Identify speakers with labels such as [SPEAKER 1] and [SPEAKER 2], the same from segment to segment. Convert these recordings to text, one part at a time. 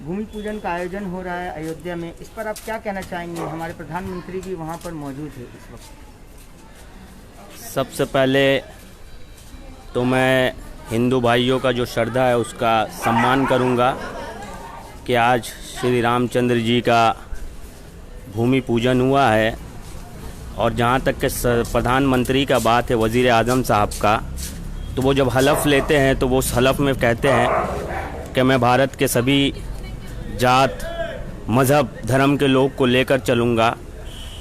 [SPEAKER 1] भूमि पूजन का आयोजन हो रहा है अयोध्या में, इस पर आप क्या कहना चाहेंगे? हमारे प्रधानमंत्री भी वहां पर मौजूद है इस वक्त।
[SPEAKER 2] सबसे पहले तो मैं हिंदू भाइयों का जो श्रद्धा है उसका सम्मान करूंगा कि आज श्री रामचंद्र जी का भूमि पूजन हुआ है। और जहाँ तक के प्रधानमंत्री का बात है, वज़ीर आज़म साहब का, तो वो जब हलफ लेते हैं तो वो उस हलफ में कहते हैं कि मैं भारत के सभी जात मज़हब धर्म के लोग को लेकर चलूँगा।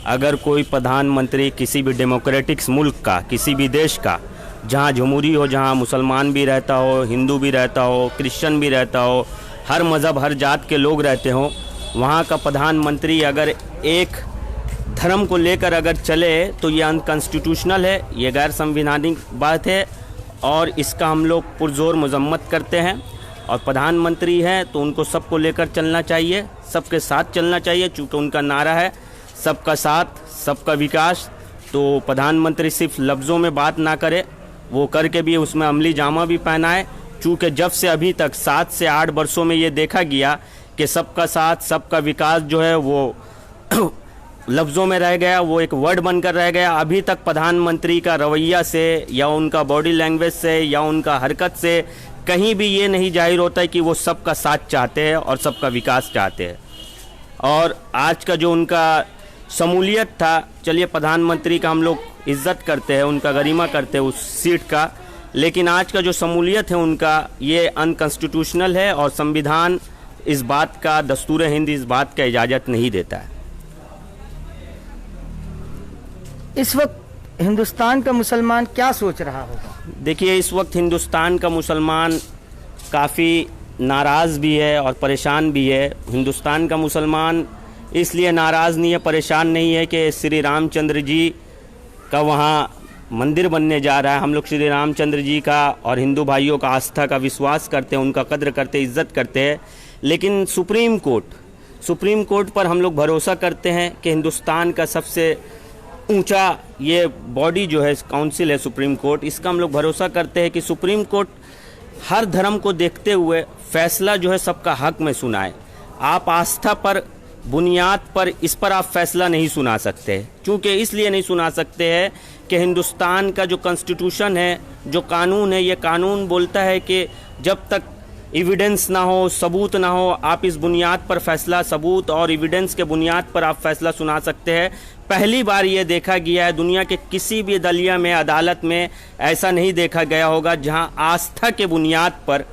[SPEAKER 2] अगर कोई प्रधानमंत्री किसी भी डेमोक्रेटिक मुल्क का, किसी भी देश का, जहाँ जमहूरी हो, जहाँ मुसलमान भी रहता हो, हिंदू भी रहता हो, क्रिश्चियन भी रहता हो, हर मज़हब हर जात के लोग रहते हों, वहाँ का प्रधानमंत्री अगर एक धर्म को लेकर अगर चले तो ये अनकॉन्स्टिट्यूशनल है, ये गैर संवैधानिक बात है और इसका हम लोग पुरजोर मजम्मत करते हैं। और प्रधानमंत्री हैं तो उनको सबको लेकर चलना चाहिए, सबके साथ चलना चाहिए, चूँकि उनका नारा है सबका साथ सबका विकास। तो प्रधानमंत्री सिर्फ लफ्ज़ों में बात ना करे, वो करके भी उसमें अमली जामा भी पहनाए। चूँकि जब से अभी तक 7 से 8 वर्षों में ये देखा गया कि सबका साथ सबका विकास जो है वो लफ्ज़ों में रह गया, वो एक वर्ड बनकर रह गया। अभी तक प्रधानमंत्री का रवैया से या उनका बॉडी लैंग्वेज से या उनका हरकत से कहीं भी ये नहीं जाहिर होता है कि वो सबका साथ चाहते हैं और सबका विकास चाहते हैं। और आज का जो उनका शमूलियत था, चलिए प्रधानमंत्री का हम लोग इज़्ज़त करते हैं, उनका गरिमा करते हैं उस सीट का, लेकिन आज का जो शमूलियत है उनका ये अनकॉन्स्टिट्यूशनल है और संविधान इस बात का, दस्तूर हिंद इस बात का इजाज़त नहीं देता है।
[SPEAKER 1] इस वक्त हिंदुस्तान का मुसलमान क्या सोच रहा होगा?
[SPEAKER 2] देखिए, इस वक्त हिंदुस्तान का मुसलमान काफ़ी नाराज़ भी है और परेशान भी है। हिंदुस्तान का मुसलमान इसलिए नाराज़ नहीं है, परेशान नहीं है कि श्री रामचंद्र जी का वहाँ मंदिर बनने जा रहा है। हम लोग श्री रामचंद्र जी का और हिंदू भाइयों का आस्था का विश्वास करते हैं, उनका कद्र करते हैं, इज़्ज़त करते हैं। लेकिन सुप्रीम कोर्ट पर हम लोग भरोसा करते हैं कि हिंदुस्तान का सबसे ऊंचा ये बॉडी जो है, काउंसिल है सुप्रीम कोर्ट, इसका हम लोग भरोसा करते हैं कि सुप्रीम कोर्ट हर धर्म को देखते हुए फैसला जो है सबका हक में सुनाए। आप आस्था पर बुनियाद पर इस पर आप फैसला नहीं सुना सकते, क्योंकि इसलिए नहीं सुना सकते हैं कि हिंदुस्तान का जो कॉन्स्टिट्यूशन है, जो कानून है, ये कानून बोलता है कि जब तक एविडेंस ना हो, सबूत ना हो, आप इस बुनियाद पर फैसला, सबूत और एविडेंस के बुनियाद पर आप फैसला सुना सकते हैं। पहली बार ये देखा गया है, दुनिया के किसी भी दलिया में, अदालत में ऐसा नहीं देखा गया होगा जहां आस्था के बुनियाद पर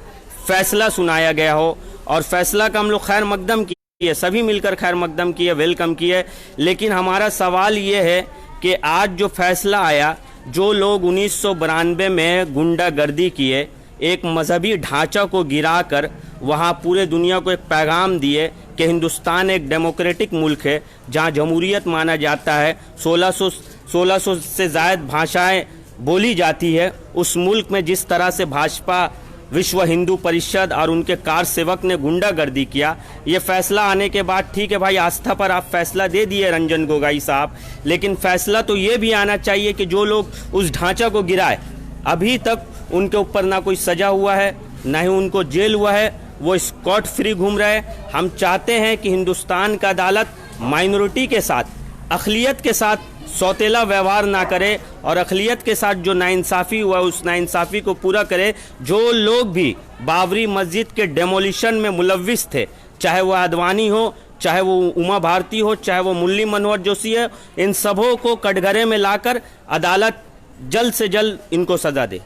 [SPEAKER 2] फैसला सुनाया गया हो। और फैसला का हम लोग खैर मकदम किए, सभी मिलकर खैर मकदम किए, वेलकम किए। लेकिन हमारा सवाल ये है कि आज जो फैसला आया, जो लोग 1992 में गुंडागर्दी किए, एक मजहबी ढांचा को गिराकर वहाँ पूरे दुनिया को एक पैगाम दिए कि हिंदुस्तान एक डेमोक्रेटिक मुल्क है जहाँ जमहूरियत माना जाता है, 1600 से ज़ायद भाषाएं बोली जाती है। उस मुल्क में जिस तरह से भाजपा, विश्व हिंदू परिषद और उनके कार सेवक ने गुंडागर्दी किया, ये फैसला आने के बाद ठीक है भाई, आस्था पर आप फैसला दे दिए रंजन गोगोई साहब, लेकिन फैसला तो ये भी आना चाहिए कि जो लोग उस ढांचा को गिराए, अभी तक उनके ऊपर ना कोई सजा हुआ है, ना ही उनको जेल हुआ है, वो स्कॉट फ्री घूम रहे हैं। हम चाहते हैं कि हिंदुस्तान का अदालत माइनॉरिटी के साथ, अक़लियत के साथ सौतेला व्यवहार ना करे और अक़लियत के साथ जो नाइंसाफ़ी हुआ उस नाइंसाफ़ी को पूरा करे। जो लोग भी बाबरी मस्जिद के डेमोलिशन में मुलव्विस थे, चाहे वो आडवाणी हो, चाहे वो उमा भारती हो, चाहे वो मुरली मनोहर जोशी है, इन सबों को कटघरे में लाकर अदालत जल्द से जल्द इनको सजा दे।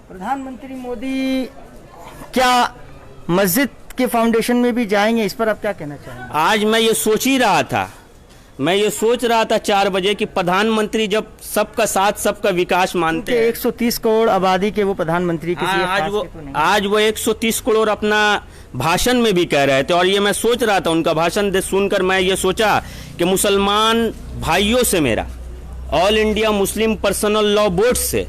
[SPEAKER 1] प्रधानमंत्री मोदी क्या मस्जिद के फाउंडेशन में भी जाएंगे? इस पर आप क्या कहना चाहेंगे?
[SPEAKER 2] आज मैं ये सोच रहा था 4 बजे कि प्रधानमंत्री जब सबका साथ सबका विकास मानते हैं,
[SPEAKER 1] 130 करोड़ आबादी के वो प्रधानमंत्री
[SPEAKER 2] आज वो 130 करोड़ अपना भाषण में भी कह रहे थे। और ये मैं सोच रहा था, उनका भाषण सुनकर मैं ये सोचा कि मुसलमान भाइयों से मेरा, all India Muslim personal law board से,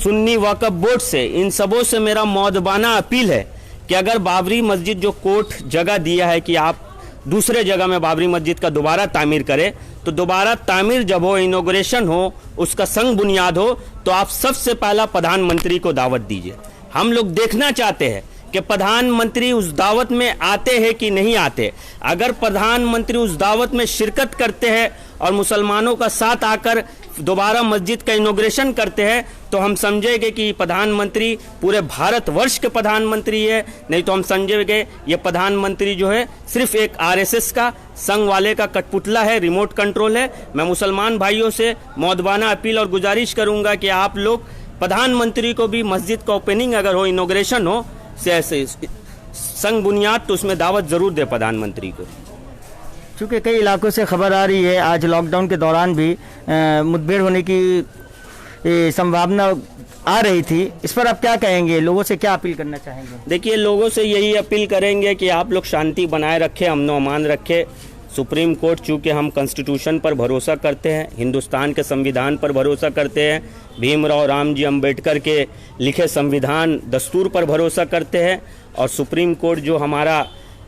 [SPEAKER 2] सुन्नी वक्फ बोर्ड से, इन सबों से मेरा मौदबाना अपील है कि अगर बाबरी मस्जिद जो कोर्ट जगह दिया है कि आप दूसरे जगह में बाबरी मस्जिद का दोबारा तामीर करें, तो दोबारा तामीर जब हो, इनॉग्रेशन हो, उसका संग बुनियाद हो, तो आप सबसे पहला प्रधानमंत्री को दावत दीजिए। हम लोग देखना चाहते हैं कि प्रधानमंत्री उस दावत में आते हैं कि नहीं आते। अगर प्रधानमंत्री उस दावत में शिरकत करते हैं और मुसलमानों का साथ आकर दोबारा मस्जिद का इनॉग्रेशन करते हैं तो हम समझेंगे कि प्रधानमंत्री पूरे भारतवर्ष के प्रधानमंत्री है, नहीं तो हम समझेंगे ये प्रधानमंत्री जो है सिर्फ एक आरएसएस का संघ वाले का कठपुतला है, रिमोट कंट्रोल है। मैं मुसलमान भाइयों से मौदबाना अपील और गुजारिश करूंगा कि आप लोग प्रधानमंत्री को भी मस्जिद का ओपनिंग अगर हो, इनॉग्रेशन हो से संघ बुनियाद, तो उसमें दावत जरूर दे प्रधानमंत्री को।
[SPEAKER 1] चूँकि कई इलाकों से खबर आ रही है आज लॉकडाउन के दौरान भी मुठभेड़ होने की संभावना आ रही थी, इस पर आप क्या कहेंगे, लोगों से क्या अपील करना चाहेंगे?
[SPEAKER 2] देखिए, लोगों से यही अपील करेंगे कि आप लोग शांति बनाए रखें, अमन अमान रखें। सुप्रीम कोर्ट, चूँकि हम कॉन्स्टिट्यूशन पर भरोसा करते हैं, हिंदुस्तान के संविधान पर भरोसा करते हैं, भीमराव रामजी अंबेडकर के लिखे संविधान दस्तूर पर भरोसा करते हैं, और सुप्रीम कोर्ट जो हमारा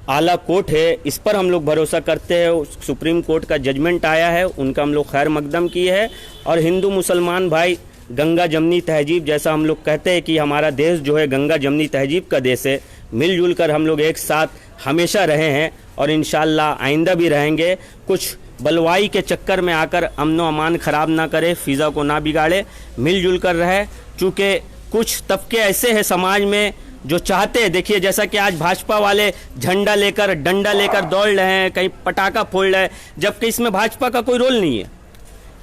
[SPEAKER 2] आला कोर्ट है इस पर हम लोग भरोसा करते हैं। सुप्रीम कोर्ट का जजमेंट आया है, उनका हम लोग खैर मकदम किए है। और हिंदू मुसलमान भाई गंगा जमनी तहजीब, जैसा हम लोग कहते हैं कि हमारा देश जो है गंगा जमनी तहजीब का देश है, मिलजुल कर हम लोग एक साथ हमेशा रहे हैं और इंशाअल्लाह आइंदा भी रहेंगे। कुछ बलवाई के चक्कर में आकर अमन अमान ख़राब ना करे, फ़िज़ा को ना बिगाड़े, मिलजुल कर रहे। चूँकि कुछ तबके ऐसे हैं समाज में जो चाहते हैं, देखिए जैसा कि आज भाजपा वाले झंडा लेकर डंडा लेकर दौड़ रहे हैं, कहीं पटाखा फोड़ रहे हैं, जबकि इसमें भाजपा का कोई रोल नहीं है।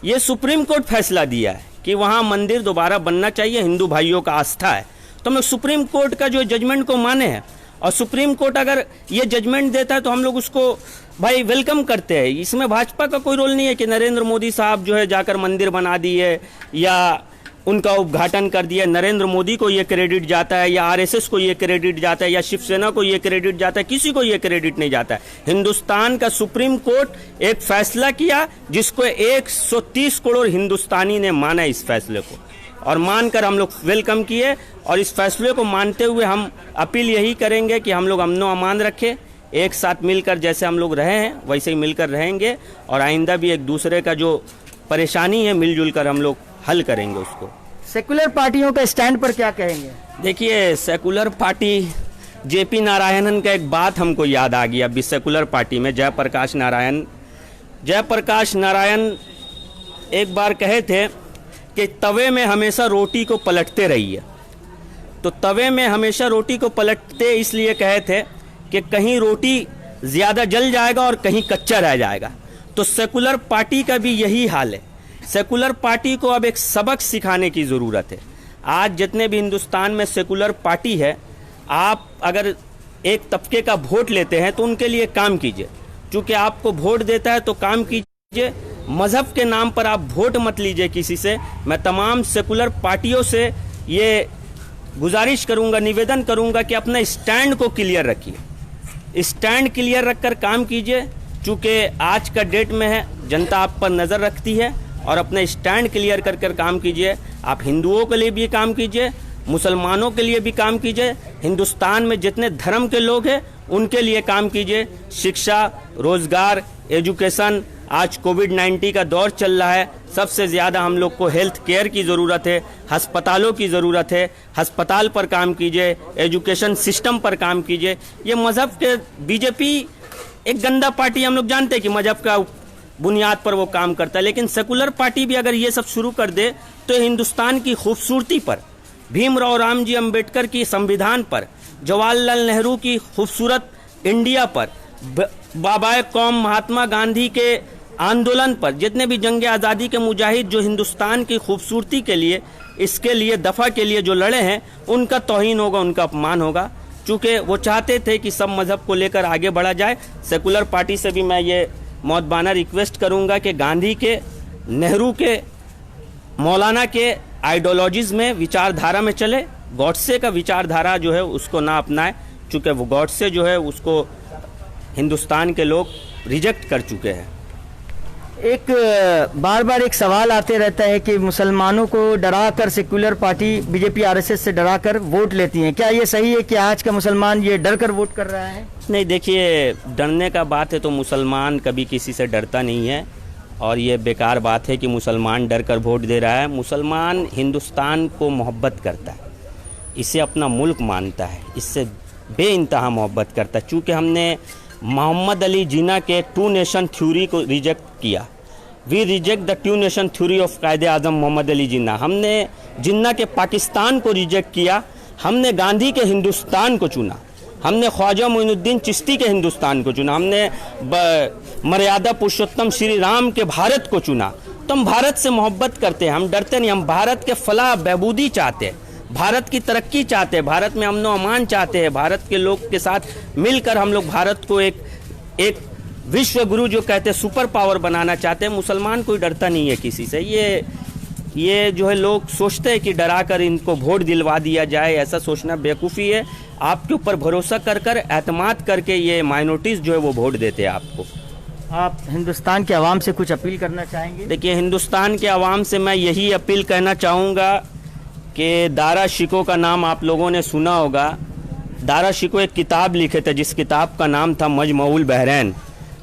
[SPEAKER 2] ये सुप्रीम कोर्ट फैसला दिया है कि वहाँ मंदिर दोबारा बनना चाहिए, हिंदू भाइयों का आस्था है, तो हम लोग सुप्रीम कोर्ट का जो जजमेंट को माने हैं। और सुप्रीम कोर्ट अगर ये जजमेंट देता है तो हम लोग उसको भाई वेलकम करते हैं। इसमें भाजपा का कोई रोल नहीं है कि नरेंद्र मोदी साहब जो है जाकर मंदिर बना दिए या उनका उद्घाटन कर दिया। नरेंद्र मोदी को ये क्रेडिट जाता है या आरएसएस को ये क्रेडिट जाता है या शिवसेना को ये क्रेडिट जाता है, किसी को ये क्रेडिट नहीं जाता है। हिंदुस्तान का सुप्रीम कोर्ट एक फैसला किया जिसको 130 करोड़ हिंदुस्तानी ने माना इस फैसले को, और मानकर हम लोग वेलकम किए। और इस फैसले को मानते हुए हम अपील यही करेंगे कि हम लोग अमन अमान रखें, एक साथ मिलकर जैसे हम लोग रहे हैं वैसे ही मिलकर रहेंगे, और आइंदा भी एक दूसरे का जो परेशानी है मिलजुल कर हम लोग हल करेंगे उसको।
[SPEAKER 1] सेकुलर पार्टियों का स्टैंड पर क्या कहेंगे?
[SPEAKER 2] देखिए, सेकुलर पार्टी जेपी नारायणन का एक बात हमको याद आ गई अभी। सेकुलर पार्टी में जयप्रकाश नारायण एक बार कहे थे कि तवे में हमेशा रोटी को पलटते रहिए। तो तवे में हमेशा रोटी को पलटते इसलिए कहे थे कि कहीं रोटी ज़्यादा जल जाएगा और कहीं कच्चा रह जाएगा। तो सेकुलर पार्टी का भी यही हाल है। सेकुलर पार्टी को अब एक सबक सिखाने की ज़रूरत है। आज जितने भी हिंदुस्तान में सेकुलर पार्टी है, आप अगर एक तबके का वोट लेते हैं तो उनके लिए काम कीजिए। चूँकि आपको वोट देता है तो काम कीजिए, मज़हब के नाम पर आप वोट मत लीजिए किसी से। मैं तमाम सेकुलर पार्टियों से ये गुजारिश करूँगा, निवेदन करूँगा कि अपना स्टैंड को क्लियर रखिए, स्टैंड क्लियर रखकर काम कीजिए। चूँकि आज का डेट में है, जनता आप पर नज़र रखती है, और अपने स्टैंड क्लियर कर कर काम कीजिए। आप हिंदुओं के लिए भी काम कीजिए, मुसलमानों के लिए भी काम कीजिए, हिंदुस्तान में जितने धर्म के लोग हैं उनके लिए काम कीजिए। शिक्षा, रोज़गार, एजुकेशन, आज कोविड-19 का दौर चल रहा है, सबसे ज़्यादा हम लोग को हेल्थ केयर की ज़रूरत है, अस्पतालों की ज़रूरत है। अस्पताल पर काम कीजिए, एजुकेशन सिस्टम पर काम कीजिए। ये मज़हब के बीजेपी एक गंदा पार्टी, हम लोग जानते हैं कि मज़हब का बुनियाद पर वो काम करता है, लेकिन सेकुलर पार्टी भी अगर ये सब शुरू कर दे तो हिंदुस्तान की खूबसूरती पर, भीमराव रामजी अंबेडकर की संविधान पर, जवाहरलाल नेहरू की खूबसूरत इंडिया पर, बाबाए कौम महात्मा गांधी के आंदोलन पर, जितने भी जंग आज़ादी के मुजाहिद जो हिंदुस्तान की खूबसूरती के लिए, इसके लिए दफ़ा के लिए जो लड़े हैं, उनका तौहीन होगा, उनका अपमान होगा। चूँकि वो चाहते थे कि सब मज़हब को लेकर आगे बढ़ा जाए। सेकुलर पार्टी से भी मैं ये मौदबाना रिक्वेस्ट करूंगा कि गांधी के, नेहरू के, मौलाना के आइडियोलॉजीज़ में, विचारधारा में चले। गॉडसे का विचारधारा जो है उसको ना अपनाए, चूँकि वो गॉडसे जो है उसको हिंदुस्तान के लोग रिजेक्ट कर चुके हैं।
[SPEAKER 1] एक बार बार एक सवाल आते रहता है कि मुसलमानों को डराकर सेकुलर पार्टी बीजेपी आरएसएस से डराकर वोट लेती हैं। क्या ये सही है कि आज का मुसलमान ये डर कर वोट कर रहा है?
[SPEAKER 2] नहीं, देखिए, डरने का बात है तो मुसलमान कभी किसी से डरता नहीं है, और ये बेकार बात है कि मुसलमान डर कर वोट दे रहा है। मुसलमान हिंदुस्तान को मोहब्बत करता है, इसे अपना मुल्क मानता है, इससे बेइंतहा मोहब्बत करता है। चूँकि हमने मोहम्मद अली जिन्ना के 2 नेशन थ्योरी को रिजेक्ट किया, we reject the 2 nation theory of Quaid e Azam Mohammad Ali Jinnah. हमने जिन्ना के पाकिस्तान को रिजेक्ट किया, हमने गांधी के हिंदुस्तान को चुना, हमने ख्वाजा मोइनुद्दीन चिश्ती के हिंदुस्तान को चुना, हमने मर्यादा पुरुषोत्तम श्री राम के भारत को चुना। तो हम भारत से मोहब्बत करते हैं, हम डरते नहीं। हम भारत के फलाह बहबूदी चाहते हैं, भारत की तरक्की चाहते हैं, भारत में अमन व अमान चाहते हैं, भारत के लोग के साथ मिलकर हम लोग भारत को एक विश्व गुरु जो कहते हैं सुपर पावर बनाना चाहते हैं। मुसलमान कोई डरता नहीं है किसी से। ये जो है लोग सोचते हैं कि डरा कर इनको वोट दिलवा दिया जाए, ऐसा सोचना बेवकूफ़ी है। आपके ऊपर भरोसा कर एतमाद करके ये माइनॉरिटीज़ जो है वो वोट देते हैं आपको।
[SPEAKER 1] आप हिंदुस्तान के अवाम से कुछ अपील करना चाहेंगे?
[SPEAKER 2] देखिए, हिंदुस्तान के अवाम से मैं यही अपील करना चाहूँगा कि दारा शिको का नाम आप लोगों ने सुना होगा। दारा शिको एक किताब लिखे थे जिस किताब का नाम था मजमऊल बहरैन।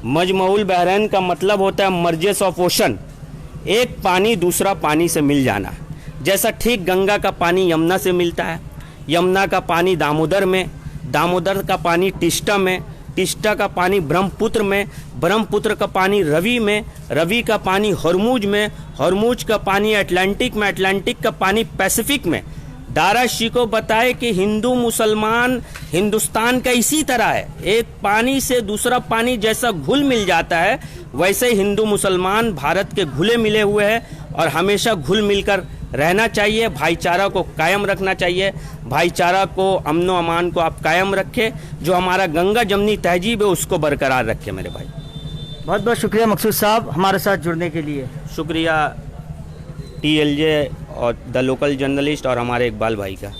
[SPEAKER 2] मजमऊल बहरैन का मतलब होता है मर्जेस ऑफ ओशन, एक पानी दूसरा पानी से मिल जाना। जैसा ठीक गंगा का पानी यमुना से मिलता है, यमुना का पानी दामोदर में, दामोदर का पानी टिस्टा में, टिस्टा का पानी ब्रह्मपुत्र में, ब्रह्मपुत्र का पानी रवि में, रवि का पानी हरमुज में, हरमुज का पानी अटलांटिक में, अटलांटिक का पानी पैसिफिक में। दारा शिको बताए कि हिंदू मुसलमान हिंदुस्तान का इसी तरह है, एक पानी से दूसरा पानी जैसा घुल मिल जाता है वैसे ही हिंदू मुसलमान भारत के घुले मिले हुए हैं और हमेशा घुल मिलकर रहना चाहिए। भाईचारा को कायम रखना चाहिए, भाईचारा को अमन व अमान को आप कायम रखें, जो हमारा गंगा जमनी तहजीब है उसको बरकरार रखें मेरे भाई।
[SPEAKER 1] बहुत बहुत शुक्रिया मकसूद साहब हमारे साथ जुड़ने के लिए।
[SPEAKER 2] शुक्रिया TLJ और द लोकल जर्नलिस्ट और हमारे इकबाल भाई का।